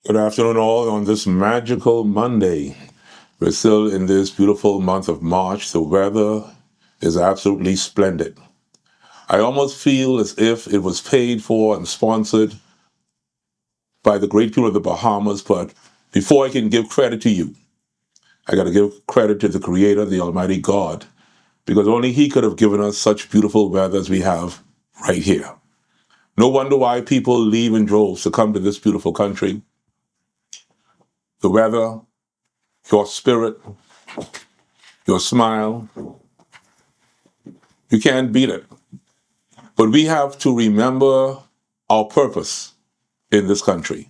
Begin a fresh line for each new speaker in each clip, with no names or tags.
Good afternoon, all, on this magical Monday. We're still in this beautiful month of March. The weather is absolutely splendid. I almost feel as if it was paid for and sponsored by the great people of the Bahamas, but before I can give credit to you, I got to give credit to the Creator, the Almighty God, because only He could have given us such beautiful weather as we have right here. No wonder why people leave in droves to come to this beautiful country. The weather, your spirit, your smile, you can't beat it. But we have to remember our purpose in this country,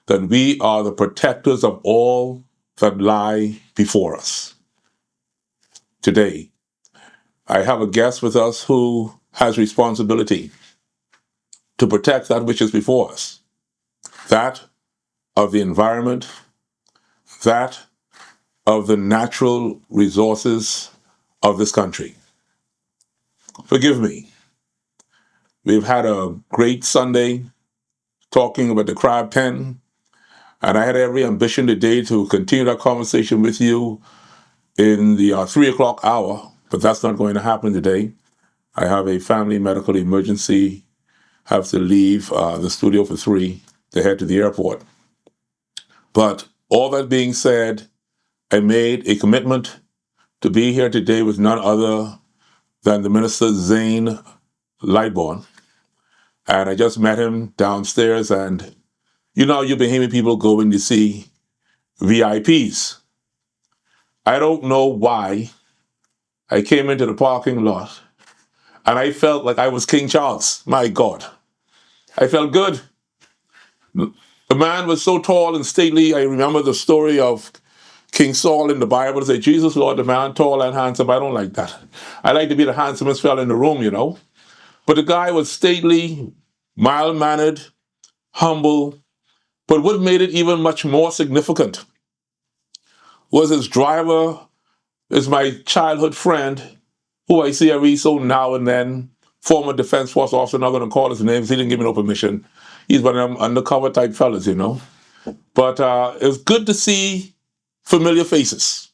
that we are the protectors of all that lie before us. Today, I have a guest with us who has responsibility to protect that which is before us, that of the environment, that of the natural resources of this country. Forgive me. We've had a great Sunday talking about the crab pen, and I had every ambition today to continue that conversation with you in the 3 o'clock hour, but that's not going to happen today. I have a family medical emergency, have to leave the studio for 3 to head to the airport. But all that being said, I made a commitment to be here today with none other than the Minister Zane Lightbourne. And I just met him downstairs, and you know, you Bahamian people go in to see VIPs. I don't know why I came into the parking lot and I felt like I was King Charles. My God. I felt good. The man was so tall and stately. I remember the story of King Saul in the Bible. They say, Jesus, Lord, the man tall and handsome. I don't like that. I like to be the handsomest fella in the room, you know. But the guy was stately, mild-mannered, humble. But what made it even much more significant was his driver is my childhood friend, who I see every so now and then, former Defense Force officer. I'm not going to call his name. He didn't give me no permission. He's one of them undercover type fellas, you know. But it's good to see familiar faces.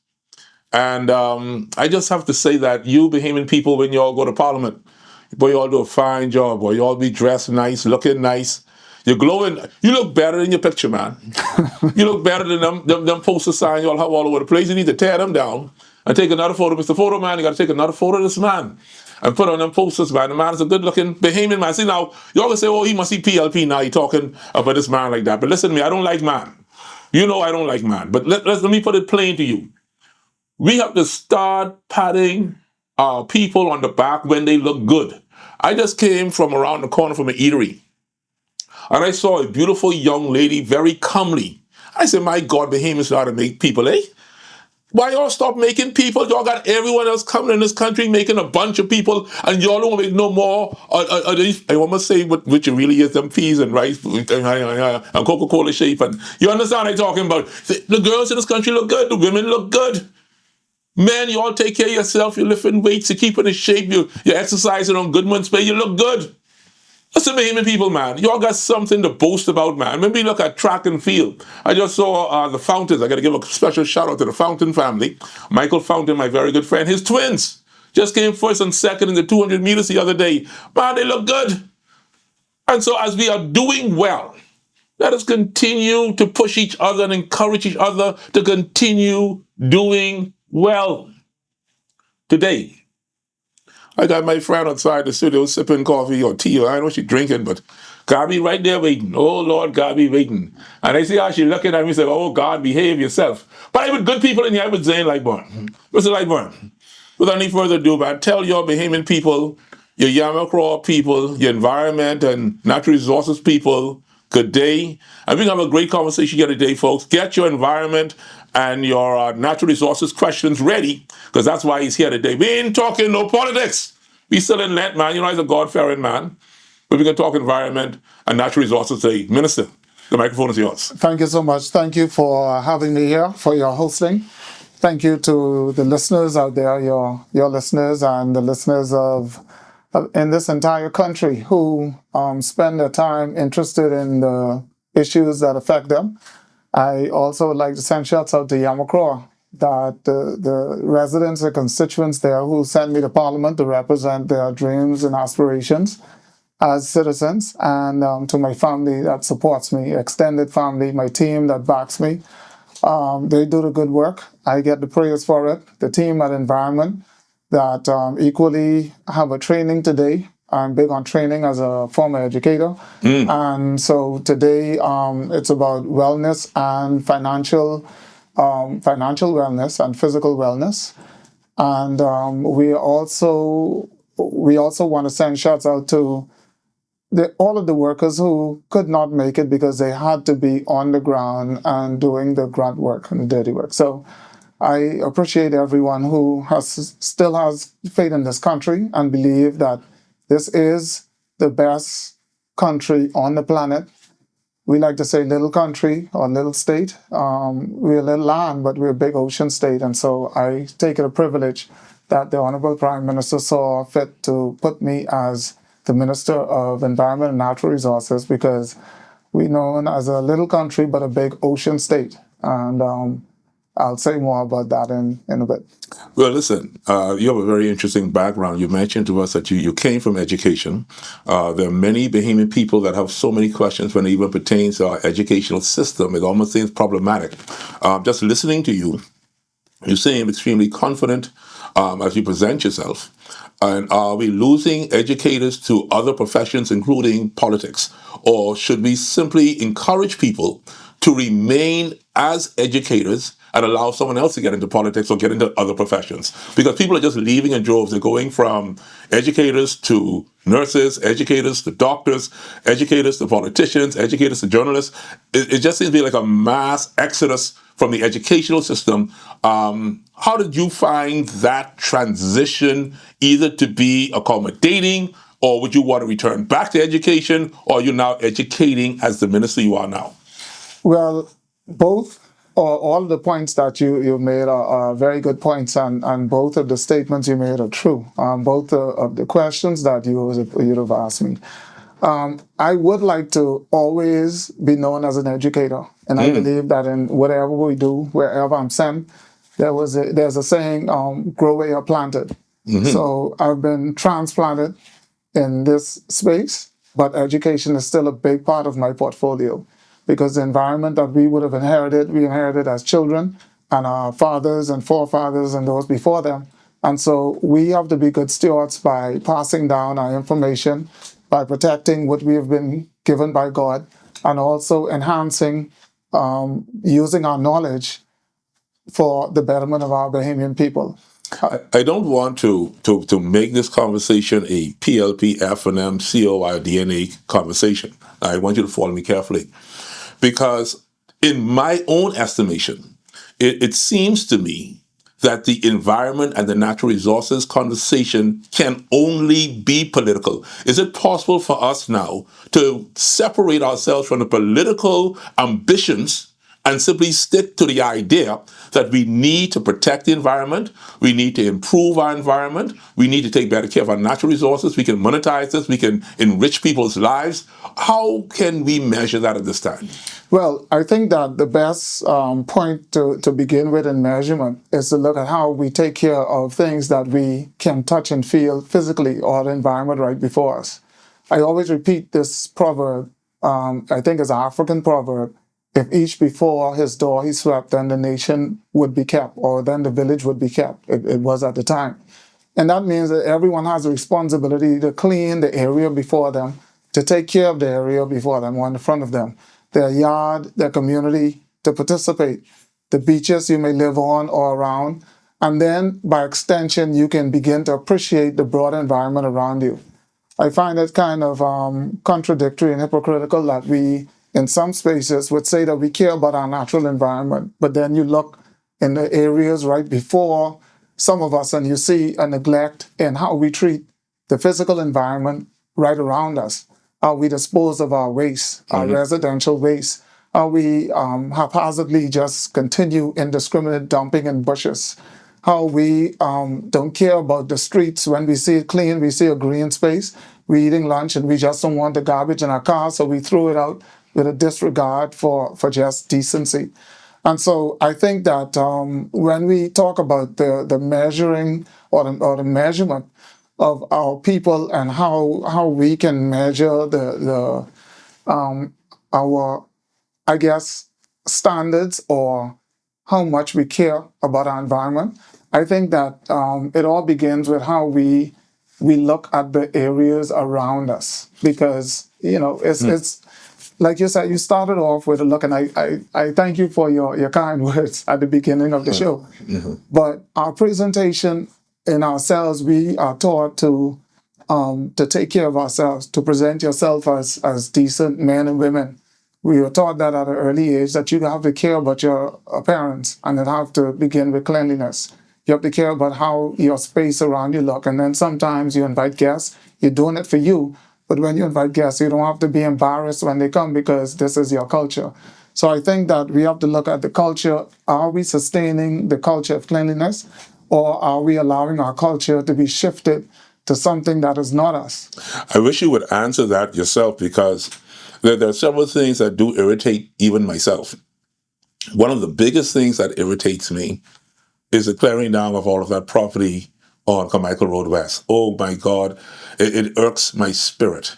And I just have to say that you Bahamian people, when you all go to Parliament, boy, you all do a fine job. Boy, you all be dressed nice, looking nice. You're glowing. You look better in your picture, man. You look better than them poster signs you all have all over the place. You need to tear them down and take another photo. Mr. Photo Man, you got to take another photo of this man and put on them posters, man. The man is a good-looking Bahamian man. See, now, you all can say, oh, he must be PLP now. He talking about this man like that. But listen to me, I don't like man. You know I don't like man. But let me put it plain to you. We have to start patting our people on the back when they look good. I just came from around the corner from an eatery, and I saw a beautiful young lady, very comely. I said, my God, Bahamians know how to make people, eh? Why y'all stop making people? Y'all got everyone else coming in this country making a bunch of people, and y'all don't make no more. I want to say which it really is, them peas and rice and Coca-Cola shape. And you understand what I'm talking about? The girls in this country look good. The women look good. Men, you all take care of yourself. You're lifting weights. You're keeping in shape. You're exercising on Goodman's Bay. You look good. Listen, Bahamian people, man. Y'all got something to boast about, man. When we look at track and field, I just saw the Fountains. I got to give a special shout out to the Fountain family. Michael Fountain, my very good friend. His twins just came first and second in the 200 meters the other day. Man, they look good. And so as we are doing well, let us continue to push each other and encourage each other to continue doing well. Today, I got my friend outside the studio sipping coffee or tea, or I know she's drinking, but Gabi right there waiting. Oh, Lord, Gabi waiting. And I see how she's looking at me and say, oh, God, behave yourself. But I with good people in here, I with Zane Lightbourne. Mr. Lightbourne, without any further ado, man, tell your Bahamian people, your Yamacraw people, your environment and natural resources people, good day. And we're going to have a great conversation here today, folks. Get your environment and your natural resources questions ready, because that's why he's here today. We ain't talking no politics. We still in Lent, man. You know, he's a God-fearing man. But we're going to talk environment and natural resources today. Minister, the microphone is yours.
Thank you so much. Thank you for having me here, for your hosting. Thank you to the listeners out there, your listeners and the listeners of in this entire country who spend their time interested in the issues that affect them. I also would like to send shouts out to Yamakroa, that the residents and constituents there who sent me to Parliament to represent their dreams and aspirations as citizens, and to my family that supports me, extended family, my team that backs me. They do the good work. I get the praise for it. The team at Environment that equally have a training today. I'm big on training as a former educator. And so today it's about wellness and financial wellness and physical wellness. And we also want to send shouts out to all of the workers who could not make it because they had to be on the ground and doing the grunt work and the dirty work. So I appreciate everyone who still has faith in this country and believe that this is the best country on the planet. We like to say little country or little state. We're a little land, but we're a big ocean state. And so I take it a privilege that the Honorable Prime Minister saw fit to put me as the Minister of Environment and Natural Resources, because we're known as a little country but a big ocean state. And I'll say more about that in a bit.
Well, listen, you have a very interesting background. You mentioned to us that you came from education. There are many Bahamian people that have so many questions when it even pertains to our educational system. It almost seems problematic. Just listening to you, you seem extremely confident as you present yourself. And are we losing educators to other professions, including politics? Or should we simply encourage people to remain as educators and allow someone else to get into politics or get into other professions? Because people are just leaving in droves. They're going from educators to nurses, educators to doctors, educators to politicians, educators to journalists. It just seems to be like a mass exodus from the educational system. How did you find that transition either to be accommodating, or would you want to return back to education, or are you now educating as the minister you are now?
Well, both or all the points that you made are very good points, and both of the statements you made are true. Both of the questions that you'd have asked me. I would like to always be known as an educator, and I believe that in whatever we do, wherever I'm sent, there's a saying, grow where you're planted. So I've been transplanted in this space, but education is still a big part of my portfolio, because the environment that we would have inherited, we inherited as children, and our fathers and forefathers and those before them. And so we have to be good stewards by passing down our information, by protecting what we have been given by God, and also enhancing, using our knowledge for the betterment of our Bahamian people.
I don't want to make this conversation a PLP, FNM, COI, DNA conversation. I want you to follow me carefully, because in my own estimation, it seems to me that the environment and the natural resources conversation can only be political. Is it possible for us now to separate ourselves from the political ambitions and simply stick to the idea that we need to protect the environment, we need to improve our environment, we need to take better care of our natural resources, we can monetize this, we can enrich people's lives? How can we measure that at this time?
Well, I think that the best point to begin with in measurement is to look at how we take care of things that we can touch and feel physically, or the environment right before us. I always repeat this proverb. I think it's an African proverb. If each before his door he swept, then the nation would be kept, or then the village would be kept. It was at the time. And that means that everyone has a responsibility to clean the area before them, to take care of the area before them or in front of them, their yard, their community, to participate, the beaches you may live on or around. And then by extension, you can begin to appreciate the broader environment around you. I find it kind of contradictory and hypocritical that we, in some spaces, would say that we care about our natural environment, but then you look in the areas right before some of us and you see a neglect in how we treat the physical environment right around us, how we dispose of our waste, our residential waste, how we haphazardly just continue indiscriminate dumping in bushes, how we don't care about the streets. When we see it clean, we see a green space, we're eating lunch and we just don't want the garbage in our car, so we throw it out. with a disregard for just decency. And so I think that when we talk about the measuring or the measurement of our people and how we can measure our, I guess, standards or how much we care about our environment, I think that it all begins with how we look at the areas around us, because it's like you said, you started off with a look, and I thank you for your kind words at the beginning of the show. But our presentation in ourselves, we are taught to take care of ourselves, to present yourself as decent men and women. We were taught that at an early age, that you have to care about your appearance, and it have to begin with cleanliness. You have to care about how your space around you look. And then sometimes you invite guests, you're doing it for you. But when you invite guests, you don't have to be embarrassed when they come, because this is your culture. So I think that we have to look at the culture. Are we sustaining the culture of cleanliness, or are we allowing our culture to be shifted to something that is not us?
I wish you would answer that yourself, because there are several things that do irritate even myself. One of the biggest things that irritates me is the clearing down of all of that property on Carmichael Road West. Oh my God, it irks my spirit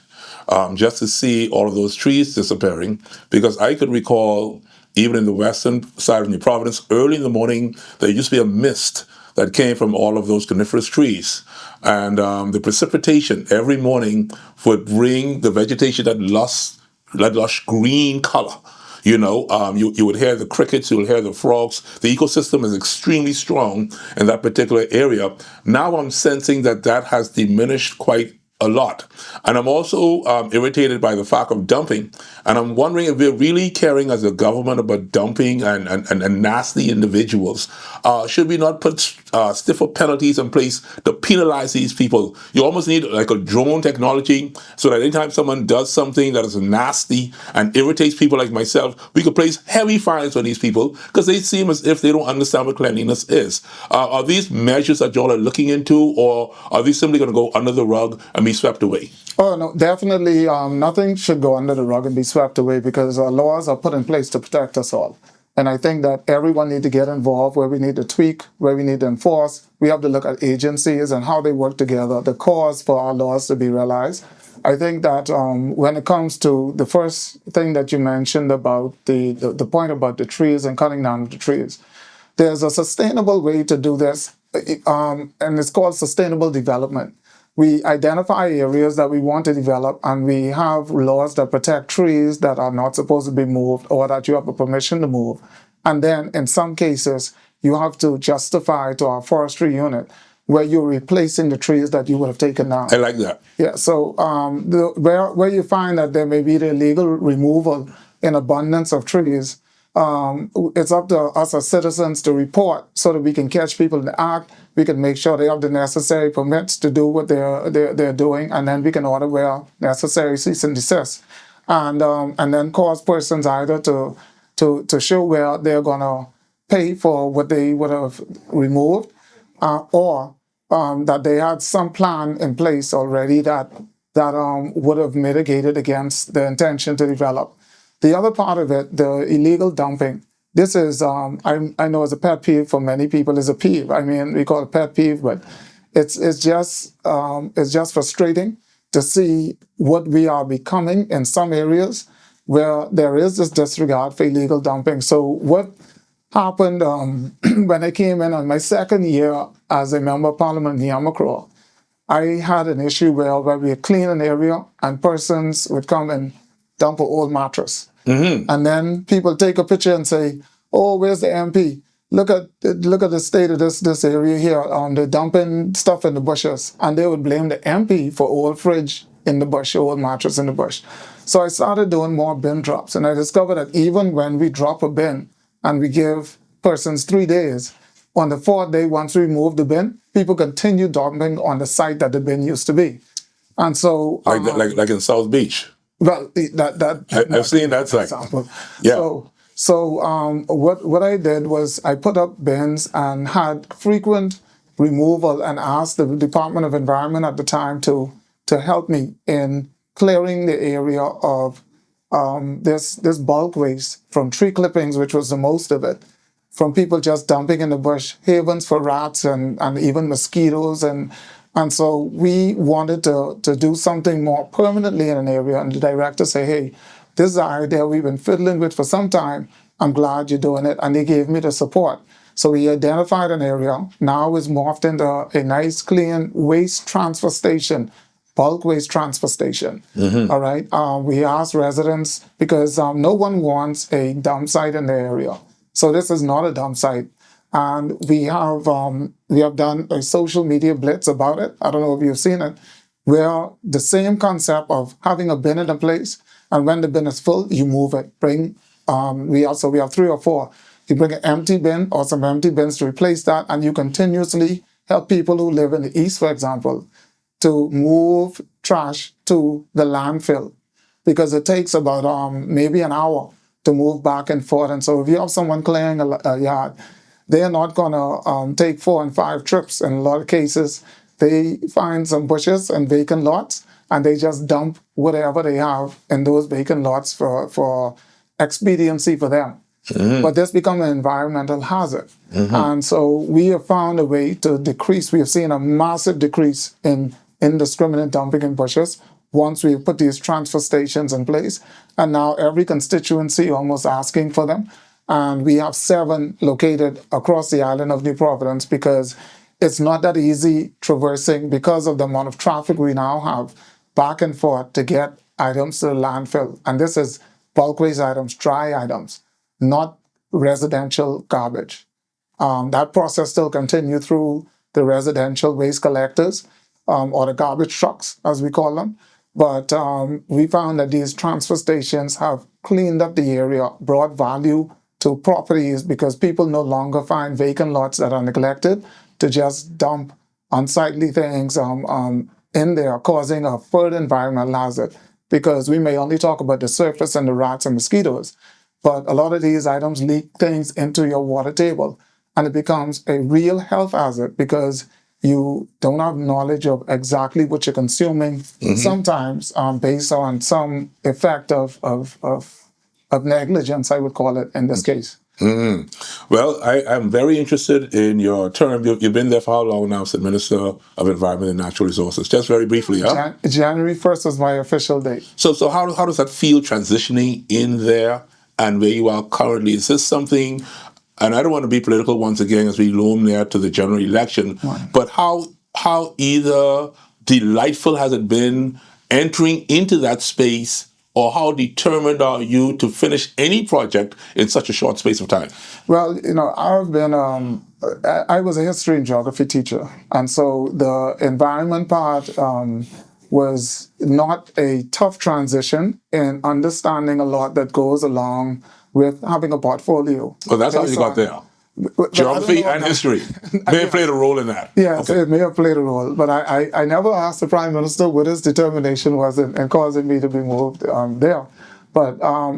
just to see all of those trees disappearing, because I could recall even in the western side of New Providence, early in the morning, there used to be a mist that came from all of those coniferous trees. And the precipitation every morning would bring the vegetation that lush green color. You would hear the crickets, you would hear the frogs. The ecosystem is extremely strong in that particular area. Now I'm sensing that has diminished quite a lot. And I'm also irritated by the fact of dumping. And I'm wondering if we're really caring as a government about dumping and nasty individuals. Should we not put stiffer penalties in place to penalize these people? You almost need like a drone technology, so that anytime someone does something that is nasty and irritates people like myself, we could place heavy fines on these people, because they seem as if they don't understand what cleanliness is. Are these measures that y'all are looking into, or are these simply going to go under the rug and be swept away?
Oh, no, definitely nothing should go under the rug and be swept away, because our laws are put in place to protect us all. And I think that everyone needs to get involved, where we need to tweak, where we need to enforce. We have to look at agencies and how they work together, the cause for our laws to be realized. I think that when it comes to the first thing that you mentioned about the point about the trees and cutting down the trees, there's a sustainable way to do this, and it's called sustainable development. We identify areas that we want to develop, and we have laws that protect trees that are not supposed to be moved, or that you have a permission to move. And then in some cases, you have to justify to our forestry unit where you're replacing the trees that you would have taken down.
I like that.
Yeah, so where you find that there may be the illegal removal in abundance of trees, it's up to us as citizens to report, so that we can catch people in the act. We can make sure they have the necessary permits to do what they're doing, and then we can order where necessary cease and desist, and then cause persons either to show where they're gonna pay for what they would have removed, or that they had some plan in place already that would have mitigated against the intention to develop. The other part of it, the illegal dumping, this is, I know it's a pet peeve for many people. It's a peeve. I mean, we call it pet peeve, but it's just frustrating to see what we are becoming in some areas where there is this disregard for illegal dumping. So what happened when I came in on my second year as a member of Parliament in Yamakro, I had an issue where we would clean an area and persons would come and dump an old mattress. And then people take a picture and say, "Oh, where's the MP? Look at the state of this area here. They're dumping stuff in the bushes," and they would blame the MP for old fridge in the bush, old mattress in the bush. So I started doing more bin drops, and I discovered that even when we drop a bin and we give persons 3 days, on the fourth day, once we remove the bin, people continue dumping on the site that the bin used to be, and so
like in South Beach.
Well,
I've seen that site.
Example.
Yeah.
So what I did was I put up bins and had frequent removal, and asked the Department of Environment at the time to help me in clearing the area of this bulk waste from tree clippings, which was the most of it, from people just dumping in the bush, havens for rats and even mosquitoes. And so we wanted to do something more permanently in an area. And the director said, hey, this is an idea we've been fiddling with for some time. I'm glad you're doing it. And they gave me the support. So we identified an area. Now it's morphed into a nice, clean waste transfer station, bulk waste transfer station. All right. We asked residents because no one wants a dump site in the area. So this is not a dump site. And we have done a social media blitz about it. I don't know if you've seen it, where the same concept of having a bin in a place, and when the bin is full, you move it. We have 3 or 4. You bring an empty bin or some empty bins to replace that, and you continuously help people who live in the east, for example, to move trash to the landfill, because it takes about maybe an hour to move back and forth. And so if you have someone clearing a yard, they're not going to take 4 and 5 trips. In a lot of cases, they find some bushes and vacant lots, and they just dump whatever they have in those vacant lots for expediency for them. But this becomes an environmental hazard. And so we have found a way to decrease. We have seen a massive decrease in indiscriminate dumping in bushes once we put these transfer stations in place. And now every constituency almost asking for them. And we have 7 located across the island of New Providence, because it's not that easy traversing, because of the amount of traffic we now have back and forth to get items to the landfill. And this is bulk waste items, dry items, not residential garbage. That process still continues through the residential waste collectors, or the garbage trucks, as we call them. But we found that these transfer stations have cleaned up the area, brought value to properties, because people no longer find vacant lots that are neglected to just dump unsightly things in there, causing a further environmental hazard. Because we may only talk about the surface and the rats and mosquitoes, but a lot of these items leak things into your water table, and it becomes a real health hazard because you don't have knowledge of exactly what you're consuming, sometimes based on some effect of negligence, I would call it in this case.
Well, I'm very interested in your term. You've been there for how long now, as Minister of Environment and Natural Resources? Just very briefly, huh?
January 1st was my official date.
So how does that feel transitioning in there and where you are currently? Is this something, and I don't want to be political once again as we loom near to the general election, but how either delightful has it been entering into that space, or how determined are you to finish any project in such a short space of time?
Well, I've been, I was a history and geography teacher. And so the environment part was not a tough transition in understanding a lot that goes along with having a portfolio.
Well, that's how you got there. Geography and history may have played a role in that.
Yes, okay. It may have played a role, but I never asked the Prime Minister what his determination was in causing me to be moved there. But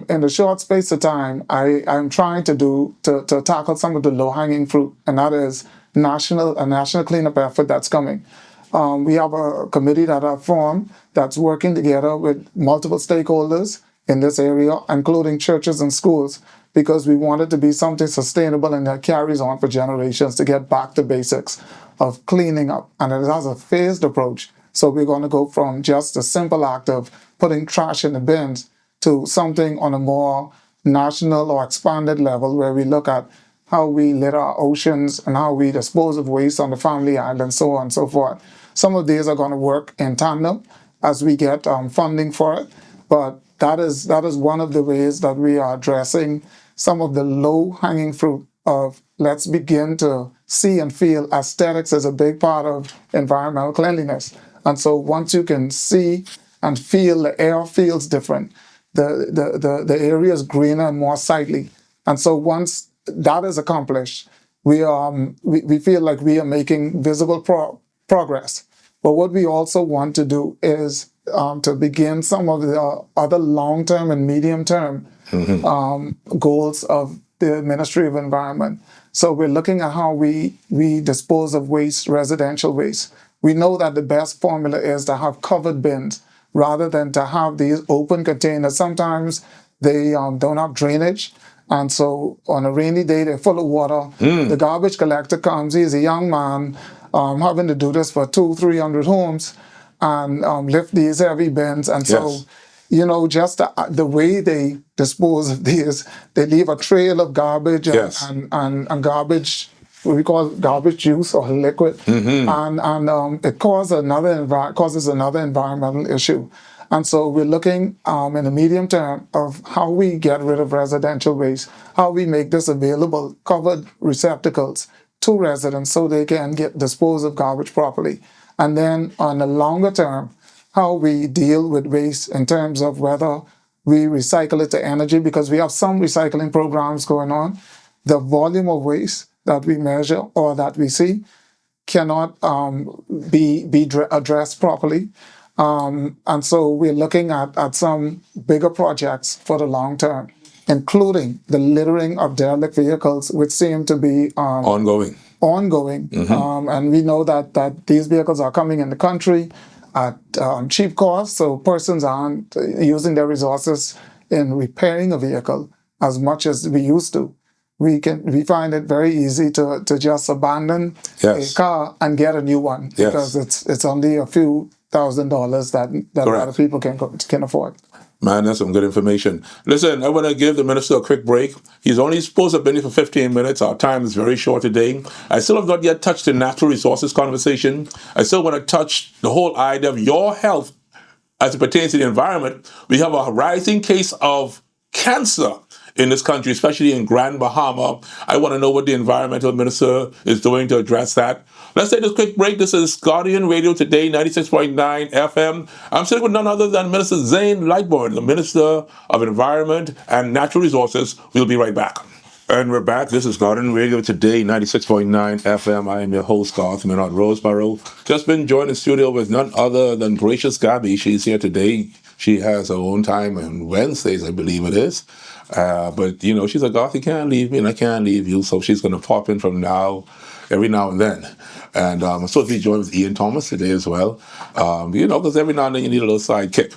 in a short space of time, I'm trying to tackle some of the low-hanging fruit, and that is a national cleanup effort that's coming. We have a committee that I've formed that's working together with multiple stakeholders in this area, including churches and schools, because we want it to be something sustainable and that carries on for generations, to get back to basics of cleaning up. And it has a phased approach. So we're going to go from just a simple act of putting trash in the bins to something on a more national or expanded level, where we look at how we litter our oceans and how we dispose of waste on the family island, so on and so forth. Some of these are going to work in tandem as we get funding for it. But that is one of the ways that we are addressing some of the low-hanging fruit of, let's begin to see and feel aesthetics as a big part of environmental cleanliness. And so once you can see and feel, the air feels different. The area is greener and more sightly. And so once that is accomplished, we feel like we are making visible progress. But what we also want to do is to begin some of the other long-term and medium-term goals of the Ministry of Environment. So we're looking at how we dispose of waste, residential waste. We know that the best formula is to have covered bins rather than to have these open containers. Sometimes they don't have drainage. And so on a rainy day, they're full of water. The garbage collector comes. He's a young man having to do this for 200-300 homes and lift these heavy bins. And so,
Yes.
just the way they dispose of these, they leave a trail of garbage
Yes.
and garbage, what we call garbage juice or liquid, and it causes another environmental issue. And so we're looking in the medium term of how we get rid of residential waste, how we make this available, covered receptacles to residents so they can get dispose of garbage properly. And then on the longer term, how we deal with waste in terms of whether we recycle it to energy, because we have some recycling programs going on. The volume of waste that we measure or that we see cannot be addressed properly. And so we're looking at some bigger projects for the long term, including the littering of derelict vehicles, which seem to be
Ongoing.
And we know that these vehicles are coming in the country at cheap cost, so persons aren't using their resources in repairing a vehicle as much as we used to. We find it very easy to just abandon
Yes.
a car and get a new one because it's only a few $1,000s that a lot of people can afford.
Man, that's some good information. Listen, I want to give the minister a quick break. He's only supposed to have been here for 15 minutes. Our time is very short today. I still have not yet touched the natural resources conversation. I still want to touch the whole idea of your health as it pertains to the environment. We have a rising case of cancer in this country, especially in Grand Bahama. I want to know what the environmental minister is doing to address that. Let's take this quick break. This is Guardian Radio Today, 96.9 FM. I'm sitting with none other than Minister Zane Lightbourne, the Minister of Environment and Natural Resources. We'll be right back. And we're back. This is Guardian Radio Today, 96.9 FM. I am your host, Garth Minot Roseborough. Just been joined in studio with none other than Gracious Gabby. She's here today. She has her own time on Wednesdays, I believe it is. But, she's like, Garth, you can't leave me and I can't leave you. So she's going to pop in from every now and then. And I'm supposed to be joined with Ian Thomas today as well. Because every now and then you need a little sidekick.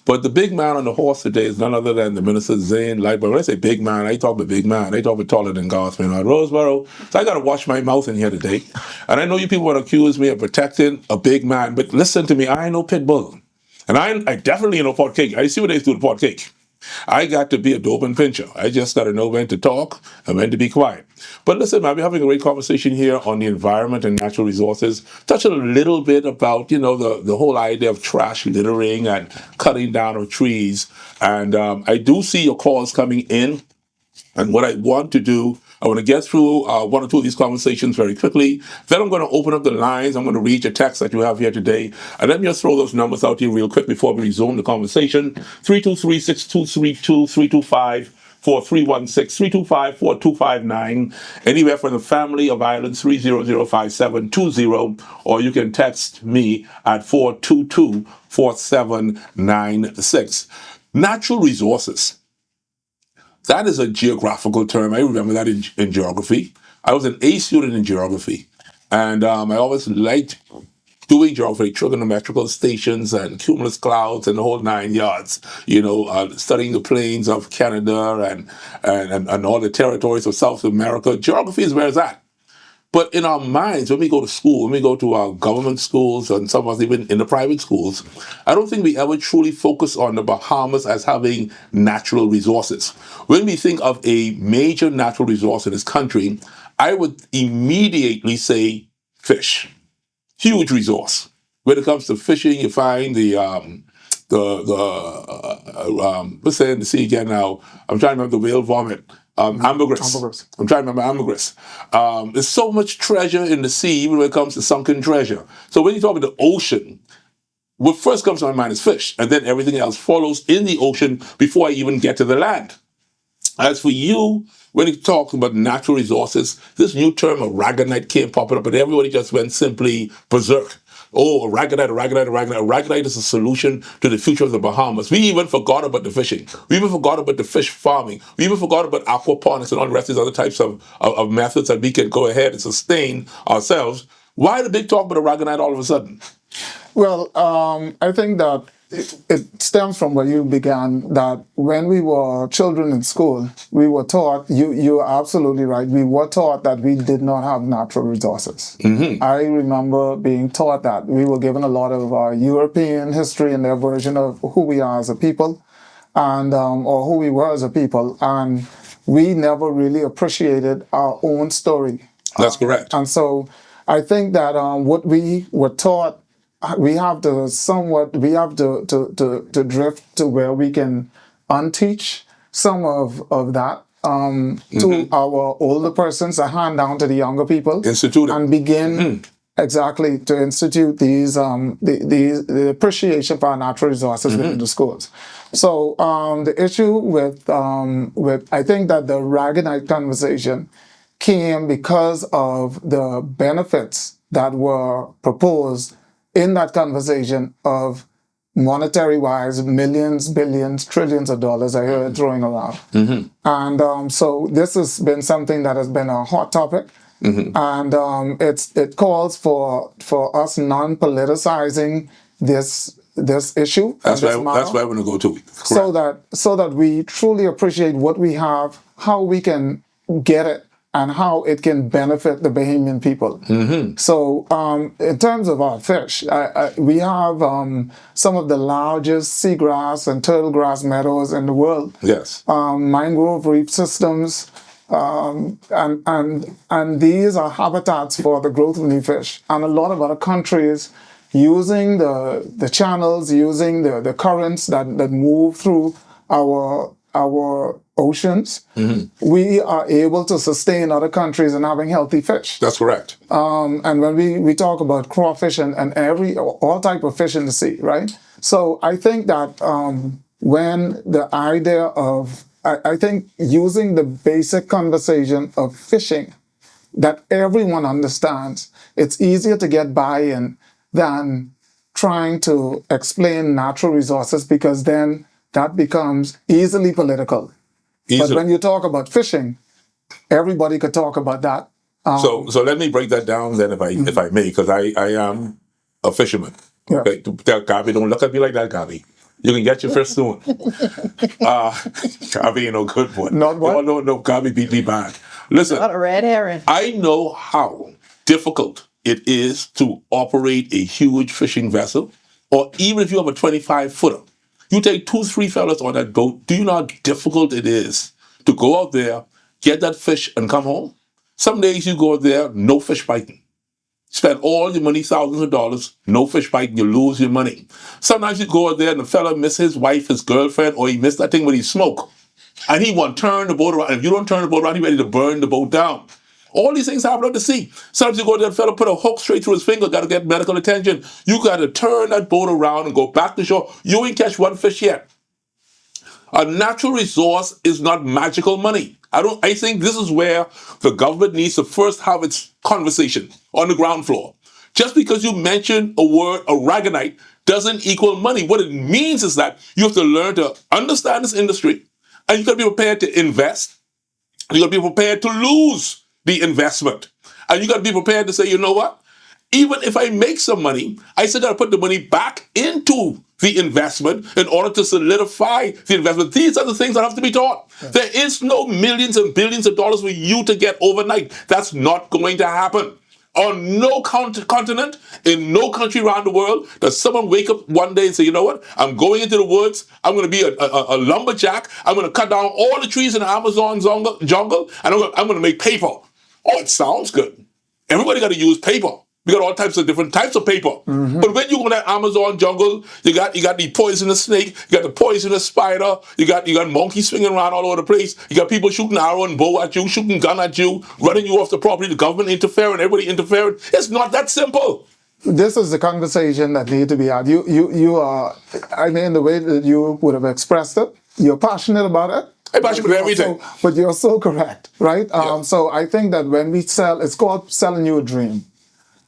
But the big man on the horse today is none other than the Minister Zane Lightbourne. When I say big man, I talk about big man. I talk about taller than Garth Minot Roseborough. So I got to wash my mouth in here today. And I know you people want to accuse me of protecting a big man, but listen to me, I ain't no pit bull. And I definitely ain't no pot cake. I see what they do to pot cake. I got to be a dope and pincher. I just got to know when to talk and when to be quiet. But listen, man, we're having a great conversation here on the environment and natural resources. Touch a little bit about, the whole idea of trash littering and cutting down of trees. And I do see your calls coming in. And what I want to do, I want to get through one or two of these conversations very quickly. Then I'm going to open up the lines. I'm going to read your text that you have here today. And let me just throw those numbers out here real quick before we resume the conversation. 323-6232, 325-4316, 325-4259. Anywhere from the Family of Ireland, 3005720. Or you can text me at 422-4796. Natural resources. That is a geographical term. I remember that in geography. I was an A student in geography. And I always liked doing geography, trigonometrical stations and cumulus clouds and the whole 9 yards. Studying the plains of Canada and all the territories of South America. Geography is where it's at. But in our minds, when we go to school, when we go to our government schools and some of us even in the private schools, I don't think we ever truly focus on the Bahamas as having natural resources. When we think of a major natural resource in this country, I would immediately say fish. Huge resource. When it comes to fishing, you find what's in the sea again now? I'm trying to remember the whale vomit. Ambergris. I'm trying to remember ambergris. There's so much treasure in the sea, even when it comes to sunken treasure. So when you talk about the ocean, what first comes to my mind is fish, and then everything else follows in the ocean before I even get to the land. As for you, when you talk about natural resources, this new term aragonite came popping up, and everybody just went simply berserk. Oh, aragonite. Aragonite is a solution to the future of the Bahamas. We even forgot about the fishing. We even forgot about the fish farming. We even forgot about aquaponics and all the rest of these other types of methods that we can go ahead and sustain ourselves. Why the big talk about aragonite all of a sudden?
Well, I think that it stems from where you began, that when we were children in school, we were taught, you are absolutely right, we were taught that we did not have natural resources. I remember being taught that. We were given a lot of European history and their version of who we are as a people, and or who we were as a people, and we never really appreciated our own story.
That's correct.
And so I think that what we were taught, we have to to drift to where we can unteach some of that to our older persons, a hand down to the younger people,
Institute it.
and begin exactly to institute these the appreciation for our natural resources within the schools. So the issue with I think that the aragonite conversation came because of the benefits that were proposed in that conversation of monetary wise, millions, billions, trillions of dollars I heard throwing around. And so this has been something that has been a hot topic. And it calls for us non-politicizing this issue.
That's why I want to go to.
So that we truly appreciate what we have, how we can get it, and how it can benefit the Bahamian people. So in terms of our fish, we have some of the largest seagrass and turtle grass meadows in the world.
Yes.
Mangrove reef systems, and these are habitats for the growth of new fish. And a lot of other countries using the channels, using the currents that move through our oceans, we are able to sustain other countries and having healthy fish.
That's correct.
And when we talk about crawfish and all type of fish in the sea, right? So I think that when the idea of, I think using the basic conversation of fishing that everyone understands, it's easier to get buy-in than trying to explain natural resources, because then that becomes easily political. But when you talk about fishing, everybody could talk about that.
So let me break that down then, if I may, because I am a fisherman.
Yeah.
Okay, tell Gabi, don't look at me like that, Gabi. You can get your fish soon. Gabi ain't no good one.
Not what?
No, Gabi beat me bad. Listen,
Not a red herring.
I know how difficult it is to operate a huge fishing vessel, or even if you have a 25-footer. You take 2-3 fellas on that boat. Do you know how difficult it is to go out there, get that fish, and come home? Some days you go out there, no fish biting. Spend all your money, thousands of dollars, no fish biting, you lose your money. Sometimes you go out there and the fella miss his wife, his girlfriend, or he missed that thing when he smoke. And he want to turn the boat around. And if you don't turn the boat around, he's ready to burn the boat down. All these things happen on the sea. Sometimes you go there, the fella put a hook straight through his finger, got to get medical attention. You got to turn that boat around and go back to shore. You ain't catch one fish yet. A natural resource is not magical money. I think this is where the government needs to first have its conversation on the ground floor. Just because you mention a word, aragonite, doesn't equal money. What it means is that you have to learn to understand this industry, and you got to be prepared to invest. You got to be prepared to lose the investment. And you got to be prepared to say, you know what? Even if I make some money, I still got to put the money back into the investment in order to solidify the investment. These are the things that have to be taught. Yeah. There is no millions and billions of dollars for you to get overnight. That's not going to happen. On no continent, in no country around the world, does someone wake up one day and say, you know what? I'm going into the woods. I'm going to be a lumberjack. I'm going to cut down all the trees in the Amazon jungle, and I'm going to make paper. Oh, it sounds good. Everybody got to use paper. We got all types of different types of paper. But when you go to that Amazon jungle, you got the poisonous snake, you got the poisonous spider, you got monkeys swinging around all over the place, you got people shooting arrow and bow at you, shooting gun at you, running you off the property, the government interfering, everybody interfering. It's not that simple.
This is the conversation that need to be had. You are, I mean, the way that you would have expressed it, you're passionate about it.
I'm passionate about everything.
But you're so correct, right? Yeah. So I think that when we sell, it's called selling you a dream.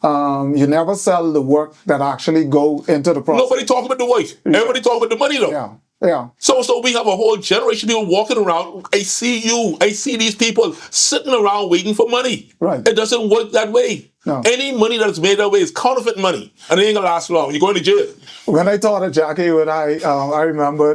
You never sell the work that actually go into the process.
Nobody talking about the work. Everybody talking about the money, though.
Yeah, Yeah.
So we have a whole generation of people walking around. I see you. I see these people sitting around waiting for money.
Right.
It doesn't work that way.
No.
Any money that's made that way is counterfeit money, and it ain't gonna last long. You're going to jail.
When I taught at Jackie, I remember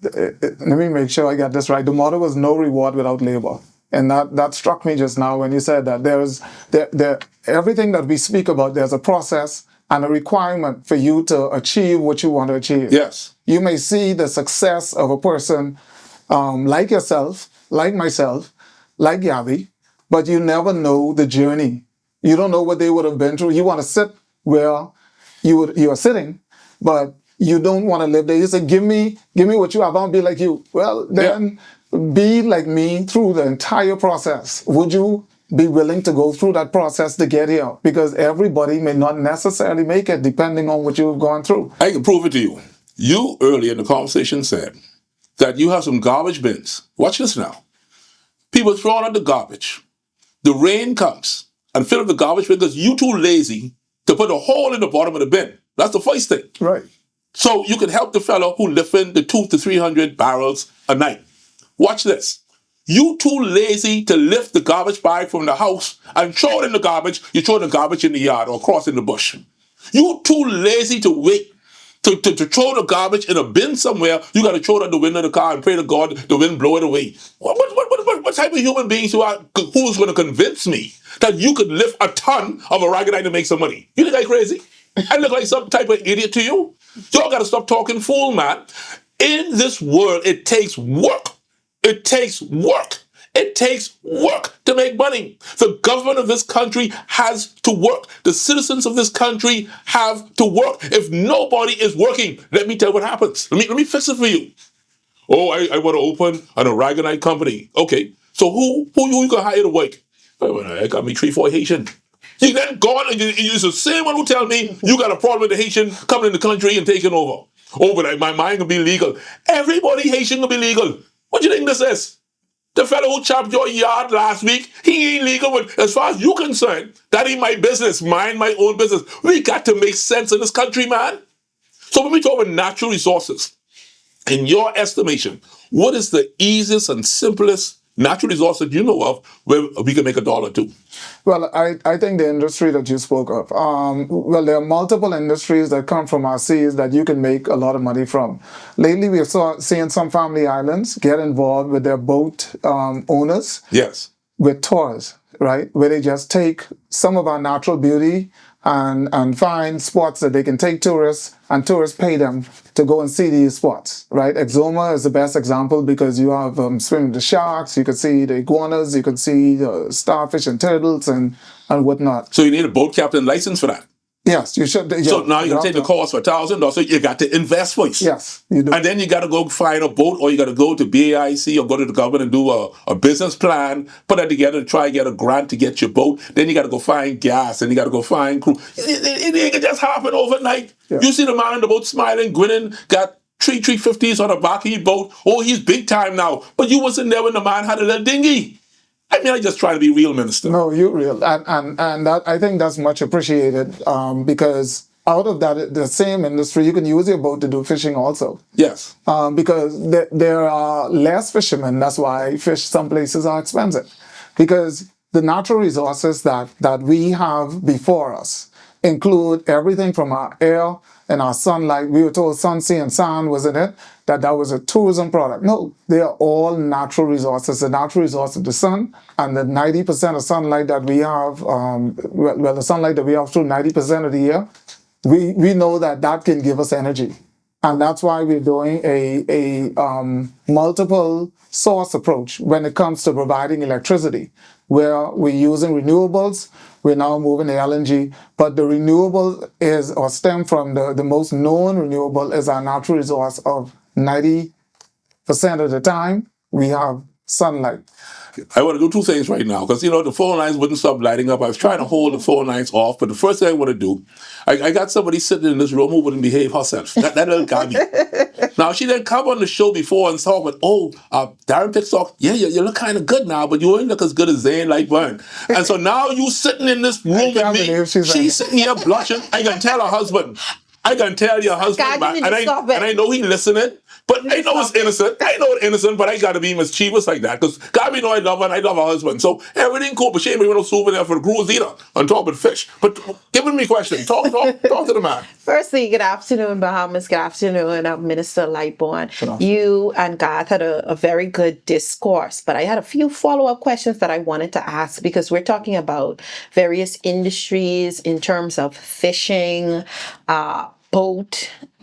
let me make sure I got this right. The motto was no reward without labor. And that struck me just now when you said that everything that we speak about, there's a process and a requirement for you to achieve what you want to achieve.
Yes.
You may see the success of a person like yourself, like myself, like Gabby, but you never know the journey. You don't know what they would have been through. You want to sit where you are sitting, but you don't want to live there. You say, give me what you have. I want to be like you. Well, then be like me through the entire process. Would you be willing to go through that process to get here? Because everybody may not necessarily make it depending on what you've gone through.
I can prove it to you. You earlier in the conversation said that you have some garbage bins. Watch this now. People throwing out the garbage. The rain comes and fill up the garbage bin because you too lazy to put a hole in the bottom of the bin. That's the first thing.
Right.
So you can help the fellow who lifting the 200 to 300 barrels a night. Watch this. You too lazy to lift the garbage bag from the house and throw it in the garbage. You throw the garbage in the yard or across in the bush. You too lazy to wait to throw the garbage in a bin somewhere. You got to throw it out the window of the car and pray to God the wind blow it away. What type of human beings who's going to convince me that you could lift a ton of aragonite to make some money? You think I'm crazy? I look like some type of idiot to you? Y'all got to stop talking fool, man. In this world, it takes work. It takes work. It takes work to make money. The government of this country has to work. The citizens of this country have to work. If nobody is working, let me tell you what happens. Let me fix it for you. Oh, I want to open an aragonite company. Okay, so who you gonna hire to work? I got me 3-4 Haitian. You then gone and you're the same one who tell me you got a problem with the Haitian coming in the country and taking over. Oh, but my mind can be legal. Everybody Haitian can be legal. What do you think this is? The fellow who chopped your yard last week, he ain't legal. But as far as you're concerned, that ain't my business. Mind my own business. We got to make sense in this country, man. So when we talk about natural resources, in your estimation, what is the easiest and simplest natural resource that you know of where we can make $1 too?
Well, I think the industry that you spoke of, well, there are multiple industries that come from our seas that you can make a lot of money from. Lately, we have seen some family islands get involved with their boat owners.
Yes.
With tours, right? Where they just take some of our natural beauty and find spots that they can take tourists, and tourists pay them to go and see these spots, right? Exoma is the best example because you have swimming with the sharks, you can see the iguanas, you can see the starfish and turtles and whatnot.
So you need a boat captain license for that?
Yes, you should. Yeah,
so now you can take the course for $1,000, so you got to invest first.
Yes, you do.
And then you got to go find a boat, or you got to go to BAIC or go to the government and do a business plan, put that together and try and get a grant to get your boat. Then you got to go find gas, and you got to go find crew. It ain't just happen overnight. Yeah. You see the man on the boat smiling, grinning, got 350s on the back of his boat. Oh, he's big time now. But you wasn't there when the man had a little dinghy. I mean, I just try to be real, Minister.
No, you're real. And that, I think that's much appreciated because out of that, the same industry, you can use your boat to do fishing also.
Yes.
Because there are less fishermen. That's why fish some places are expensive. Because the natural resources that we have before us include everything from our air and our sunlight. We were told sun, sea, and sound was in it, that was a tourism product. No, they are all natural resources. The natural resource of the sun and the 90% of sunlight that we have, the sunlight that we have through 90% of the year, we know that can give us energy. And that's why we're doing a multiple source approach when it comes to providing electricity, where we're using renewables. We're now moving to LNG, but the renewable is or stem from the most known renewable is our natural resource of 90% of the time we have sunlight.
I want to do two things right now because, the phone lines wouldn't stop lighting up. I was trying to hold the phone lines off, but the first thing I want to do, I got somebody sitting in this room who wouldn't behave herself. That little Gabi. Now, she didn't come on the show before and talk about, Darren Pitstock, you look kind of good now, but you ain't look as good as Zane Lightbourne. And so now you sitting in this room with me. She's sitting here blushing. I can tell her husband. I can tell your husband, and I know he listening. But I know it's innocent. I know it's innocent, but I gotta be mischievous like that. Because God, we know I love her and I love her husband. So everything cool, but she ain't bringing no souvenir for the cruise either. On top of fish. But giving me a question. Talk to the man.
Firstly, good afternoon, Bahamas. Good afternoon, Minister Lightbourne. You and God had a very good discourse, but I had a few follow-up questions that I wanted to ask because we're talking about various industries in terms of fishing,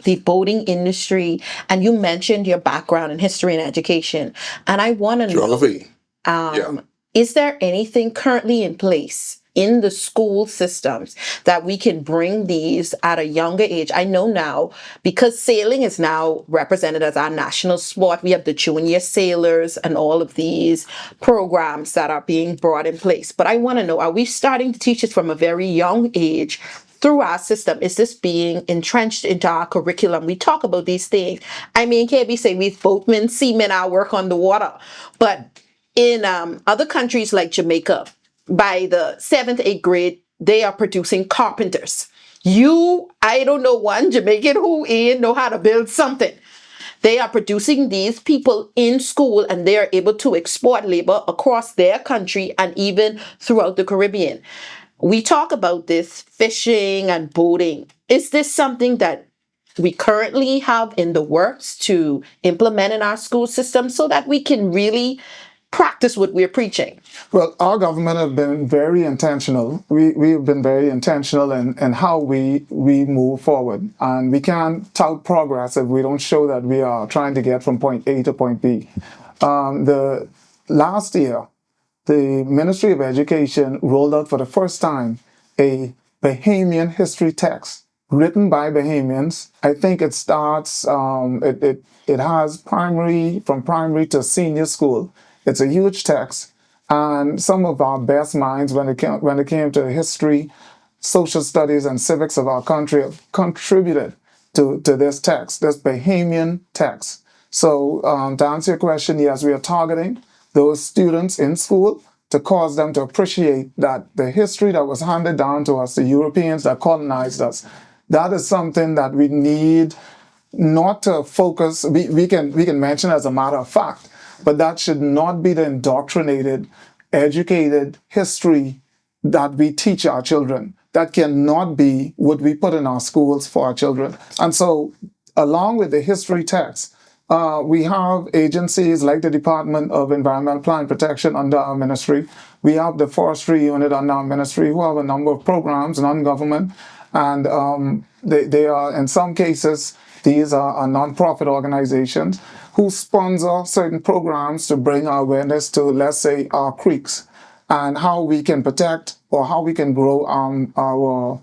the boating industry, and you mentioned your background in history and education. And I want to know,
Geography. Yeah.
is there anything currently in place in the school systems that we can bring these at a younger age? I know now, because sailing is now represented as our national sport, we have the junior sailors and all of these programs that are being brought in place. But I want to know, are we starting to teach it from a very young age through our system? Is this being entrenched into our curriculum? We talk about these things. I mean, can't be saying we boatmen, seamen, our work on the water, but in other countries like Jamaica, by the 7th, 8th grade, they are producing carpenters. I don't know one Jamaican who ain't know how to build something. They are producing these people in school and they are able to export labor across their country and even throughout the Caribbean. We talk about this fishing and boating. Is this something that we currently have in the works to implement in our school system so that we can really practice what we're preaching?
Well, our government have been very intentional. We've been very intentional in how we move forward. And we can't tout progress if we don't show that we are trying to get from point A to point B. The last year, the Ministry of Education rolled out for the first time a Bahamian history text written by Bahamians. I think it starts, it has from primary to senior school. It's a huge text, and some of our best minds when it came to history, social studies, and civics of our country have contributed to this text, this Bahamian text. So to answer your question, yes, we are targeting those students in school to cause them to appreciate that the history that was handed down to us, the Europeans that colonized us, that is something that we need not to focus. We can mention as a matter of fact, but that should not be the indoctrinated, educated history that we teach our children. That cannot be what we put in our schools for our children. And so, along with the history text, we have agencies like the Department of Environmental Plant Protection under our ministry. We have the forestry unit under our ministry who have a number of programs, non-government, and they are, in some cases, these are non-profit organizations who sponsor certain programs to bring awareness to, let's say, our creeks and how we can protect or how we can grow our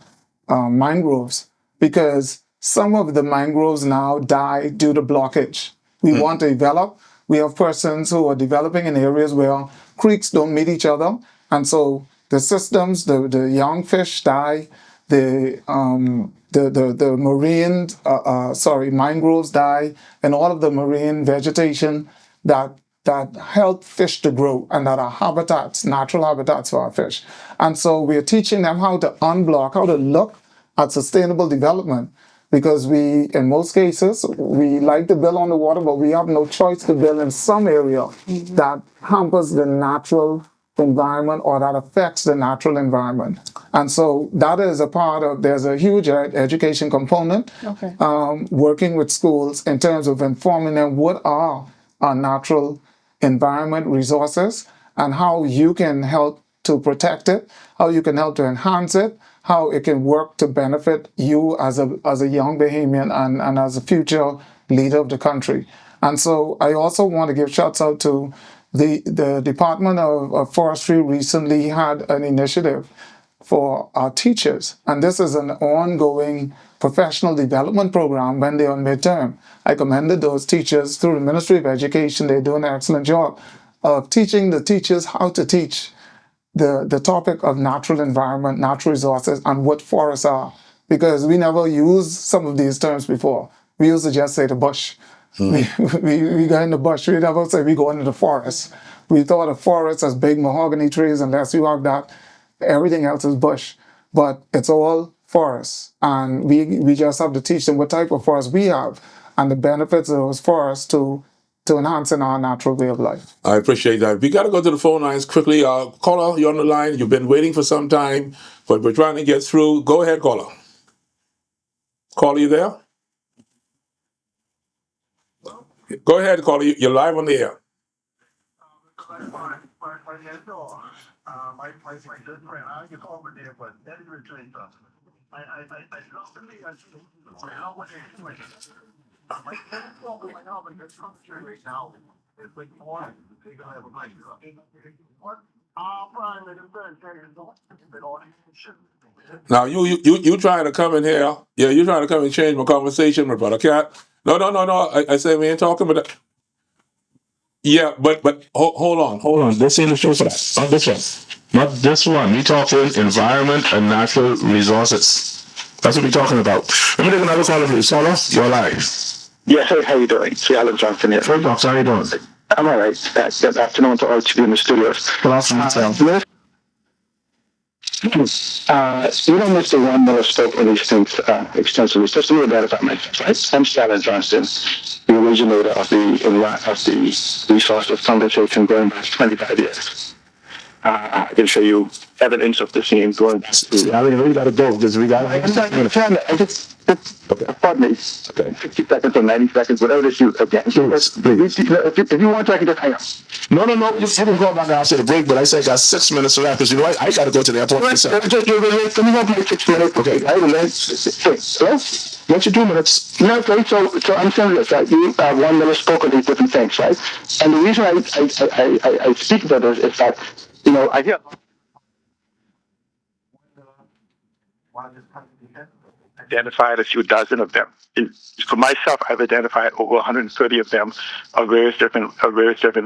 mangroves, because some of the mangroves now die due to blockage. We want to develop. We have persons who are developing in areas where creeks don't meet each other, and so the systems, the young fish die, the marine, mangroves die, and all of the marine vegetation that help fish to grow and that are habitats, natural habitats for our fish. And so we're teaching them how to unblock, how to look at sustainable development, because in most cases, we like to build on the water, but we have no choice to build in some area that hampers the natural environment or that affects the natural environment. And so that is a part of, there's a huge education component, working with schools in terms of informing them what are our natural environment resources and how you can help to protect it, how you can help to enhance it, how it can work to benefit you as a young Bahamian and as a future leader of the country. And so I also want to give shouts out to the Department of Forestry recently had an initiative for our teachers. And this is an ongoing professional development program when they're on midterm. I commended those teachers through the Ministry of Education. They're doing an excellent job of teaching the teachers how to teach the topic of natural environment, natural resources, and what forests are. Because we never used some of these terms before. We used to just say the bush. We go in the bush. We never say we go into the forest. We thought of forests as big mahogany trees, unless you have that. Everything else is bush. But it's all forests. And we just have to teach them what type of forest we have. and the benefits of those forests to enhancing our natural way of life.
I appreciate that. We got to go to the phone lines quickly. Caller, you're on the line. You've been waiting for some time, but we're trying to get through. Go ahead, caller. Caller, you there? Go ahead, caller. You're live on the air. Now you trying to come in here? Yeah, you trying to come and change my conversation, my brother cat? No. I said we ain't talking about that. Yeah, but hold on. This ain't the show for that. Not this one. Not this one. We talking environment and natural resources. That's what we're talking about. Let me take another caller, please. Caller, you're live.
Yes, hey, how you doing? It's Alan Johnson here.
Hey, Doc, how you doing?
I'm all right. Good afternoon to all of you in the studios.
Good afternoon,
You know, Mr. One Miller spoke on these things extensively. Just a little bit about myself, right? I'm Alan Johnson, the originator of the resource conversation going back 25 years. I can show you evidence of the same going back to...
I mean, we got to go because we got...
Pardon me.
Okay.
50 seconds or 90 seconds, whatever it is you... Okay.
Please.
If you want to, I can just hang up.
No. You can go back after the break, but I said I got 6 minutes left because you know what? I got to go to the airport myself.
Let me have my 6 minutes.
Okay.
Hello?
What's your 2 minutes?
No, okay, so I'm saying this, right? You, 1 minute spoke of these different things, right? And the reason I speak about this is that, you know, I hear identified a few dozen of them. For myself, I've identified over 130 of them of various different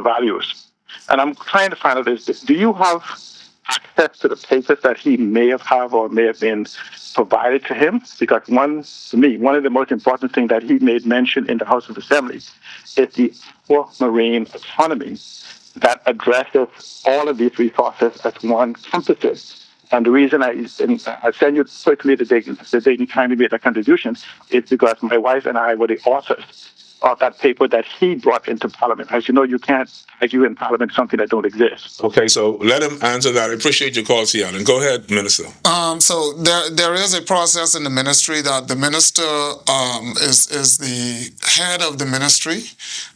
values. And I'm trying to find out is, do you have access to the papers that he may have or may have been provided to him? Because one of the most important things that he made mention in the House of Assembly is the aquamarine autonomy that addresses all of these resources as one emphasis. And the reason I send you quickly the Zane kindly made that contribution is because my wife and I were the authors of that paper that he brought into Parliament. As you know, you can't argue in Parliament something that don't exist.
Okay, so let him answer that. I appreciate your call, Seattle. Go ahead, Minister.
So there is a process in the ministry that the minister is the head of the ministry,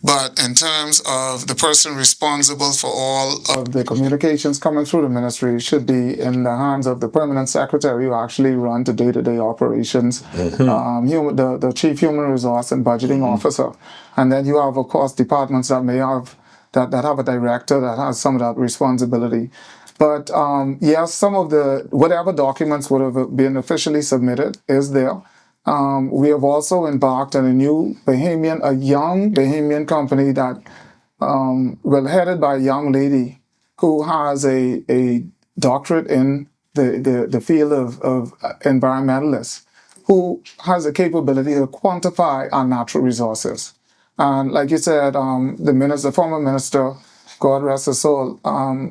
but in terms of the person responsible for all of the communications coming through the ministry should be in the hands of the permanent secretary who actually run the day-to-day operations, the chief human resource and budgeting officer. And then you have, of course, departments that may have that have a director that has some of that responsibility. But yes, some of the whatever documents would have been officially submitted is there. We have also embarked on a young Bahamian company that headed by a young lady who has a doctorate in the field of environmentalists, who has the capability to quantify our natural resources. And like you said, the former minister, God rest his soul,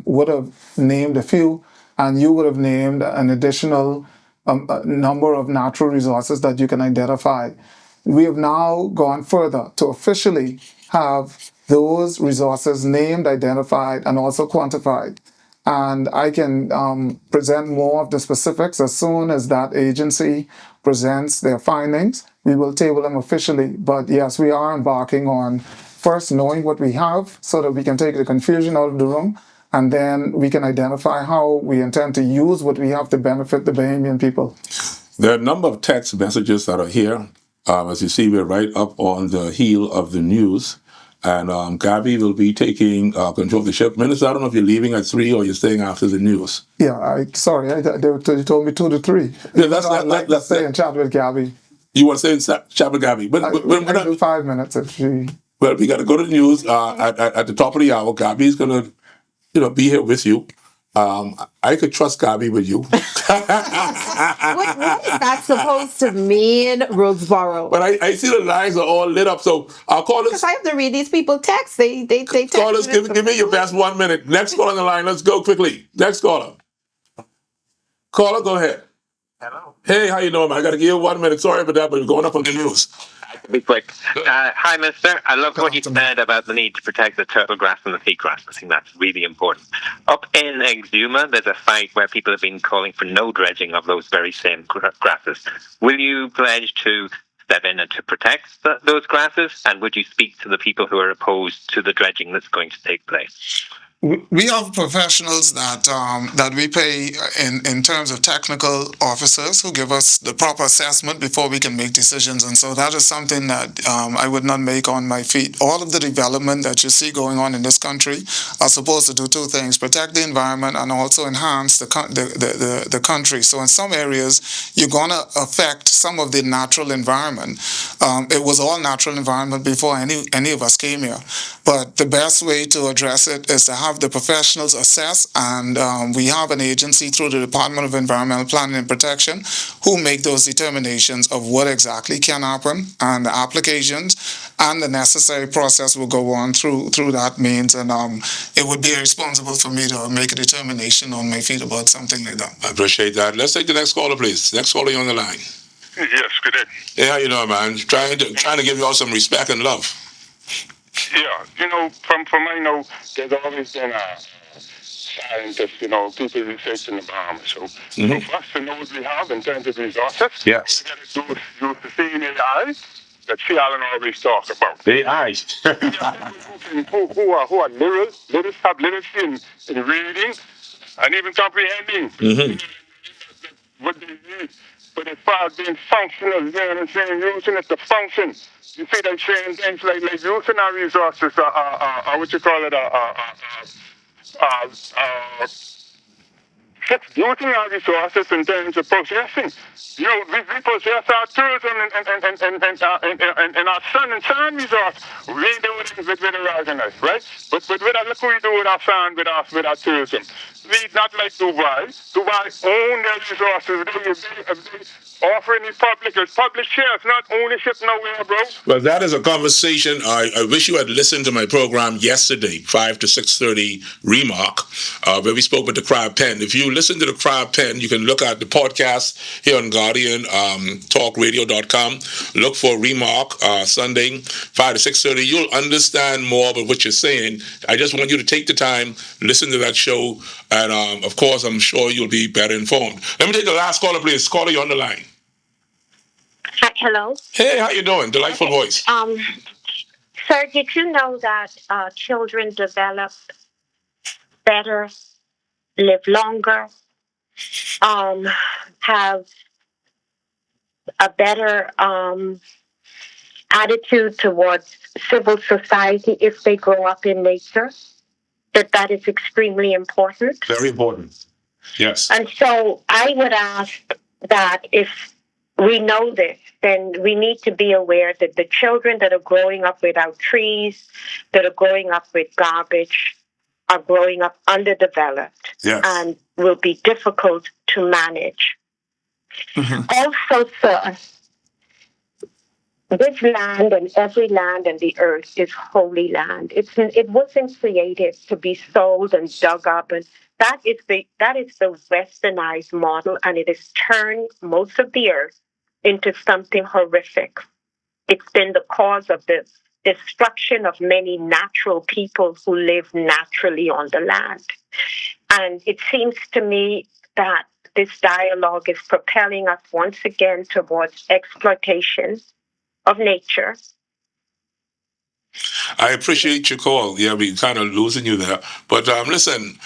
would have named a few, and you would have named an additional number of natural resources that you can identify. We have now gone further to officially have those resources named, identified, and also quantified. And I can present more of the specifics as soon as that agency presents their findings. We will table them officially. But yes, we are embarking on first knowing what we have so that we can take the confusion out of the room, and then we can identify how we intend to use what we have to benefit the Bahamian people.
There are a number of text messages that are here. As you see, we're right up on the heel of the news. And Gabby will be taking control of the ship. Minister, I don't know if you're leaving at 3 or you're staying after the news.
Yeah, they told me 2 to 3.
Yeah, let's
stay and chat with Gabby.
You want to stay and chat with Gabby? But
we're going to do 5 minutes if she...
Well, we got to go to the news at the top of the hour. Gabby's going to, be here with you. I could trust Gabby with you.
What is that supposed to mean, Roseboro?
But I see the lines are all lit up, so I'll call us.
Because I have to read these people text. They text.
Call us. Give me your best 1 minute. Next caller on the line. Let's go quickly. Next caller. Caller, go ahead.
Hello.
Hey, how you doing, man? I got to give you 1 minute. Sorry about that, but we're going up on the news.
Be quick. Hi, Mister. I loved what you said about the need to protect the turtle grass and the peatgrass. I think that's really important. Up in Exuma, there's a fight where people have been calling for no dredging of those very same grasses. Will you pledge to step in and to protect those grasses? And would you speak to the people who are opposed to the dredging that's going to take place?
We have professionals that we pay in terms of technical officers who give us the proper assessment before we can make decisions, and so that is something that I would not make on my feet. All of the development that you see going on in this country are supposed to do two things: protect the environment and also enhance the country. So in some areas, you're going to affect some of the natural environment. It was all natural environment before any of us came here, but the best way to address it is to have the professionals assess, and we have an agency through the Department of Environmental Planning and Protection who make those determinations of what exactly can happen, and the applications and the necessary process will go on through that means, and it would be irresponsible for me to make a determination on my feet about something like that.
I appreciate that. Let's take the next caller, please. Next caller on the line.
Yes, good day.
Hey, how you doing, man? Trying to give you all some respect and love.
Yeah, from I know, there's always been scientists, people researching the Bahamas. So for us to know what we have in terms of resources,
yes,
we got to use the same AI that Sea Island always talks about.
AI.
who are literate, have literacy in reading and even comprehending what they need. But as far as being functional, you know what I'm saying, using it to function. You see them saying things like using our resources, what you call it, using our resources in terms of processing. We possess our tourism and our sun and sand resource. We do it with aragonite, right? But look what we do with our sand, with our tourism. We not like Dubai. Dubai own their resources. They offer any public shares, not ownership nowhere, bro.
Well, that is a conversation. I wish you had listened to my program yesterday, 5 to 6:30 Remark, where we spoke with the Crab Pen. If you listen to the Crab Pen, you can look at the podcast here on Guardian, talkradio.com. Look for Remark, Sunday, 5 to 6:30. You'll understand more about what you're saying. I just want you to take the time, listen to that show, and of course, I'm sure you'll be better informed. Let me take the last caller, please. Caller, you're on the line.
Hi, hello.
Hey, how you doing? Delightful voice.
Sir, did you know that children develop better, live longer, have a better attitude towards civil society if they grow up in nature? That is extremely important.
Very important. Yes.
And so I would ask that if we know this, then we need to be aware that the children that are growing up without trees, that are growing up with garbage, are growing up underdeveloped,
yes,
and will be difficult to manage. Also, sir, this land and every land on the earth is holy land. It wasn't created to be sold and dug up, and that is the westernized model, and it has turned most of the earth into something horrific. It's been the cause of the destruction of many natural people who live naturally on the land. And it seems to me that this dialogue is propelling us once again towards exploitation of nature.
I appreciate your call. Yeah, we're kind of losing you there. But listen,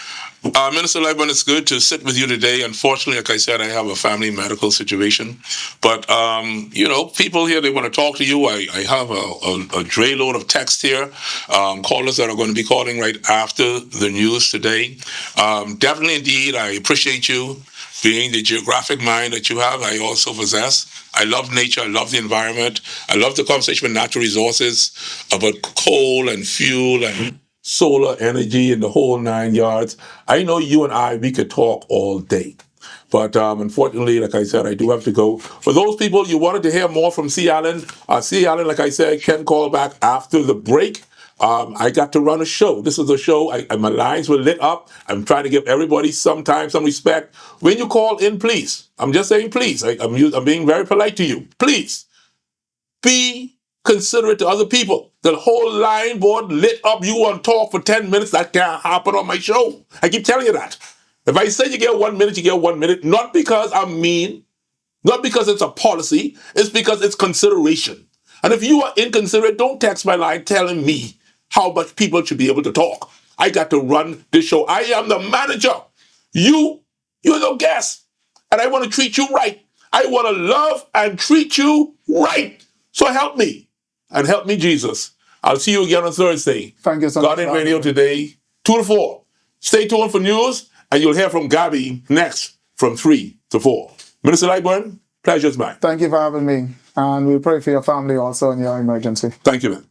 Minister Lightbourne, it's good to sit with you today. Unfortunately, like I said, I have a family medical situation. But, people here, they want to talk to you. I have a dray load of text here, callers that are going to be calling right after the news today. Definitely, indeed, I appreciate you being the geographic mind that you have. I also possess. I love nature. I love the environment. I love the conversation with natural resources about coal and fuel and solar energy and the whole 9 yards. I know you and we could talk all day. But unfortunately, like I said, I do have to go. For those people, you wanted to hear more from Sea Island. Sea Island, like I said, can call back after the break. I got to run a show. This is a show. My lines were lit up. I'm trying to give everybody some time, some respect. When you call in, please. I'm just saying, please. I'm being very polite to you. Please be considerate to other people. The whole line board lit up, you want to talk for 10 minutes, that can't happen on my show. I keep telling you that. If I say you get 1 minute, you get 1 minute, not because I'm mean, not because it's a policy, it's because it's consideration. And if you are inconsiderate, don't text my line telling me how much people should be able to talk. I got to run this show. I am the manager. You're the guest. And I want to treat you right. I want to love and treat you right. So help me. And help me, Jesus. I'll see you again on Thursday.
Thank you so much.
Garden Radio today, 2 to 4. Stay tuned for news, and you'll hear from Gabby next from 3 to 4. Minister Lightbourne, pleasure's mine.
Thank you for having me. And we pray for your family also in your emergency.
Thank you, man.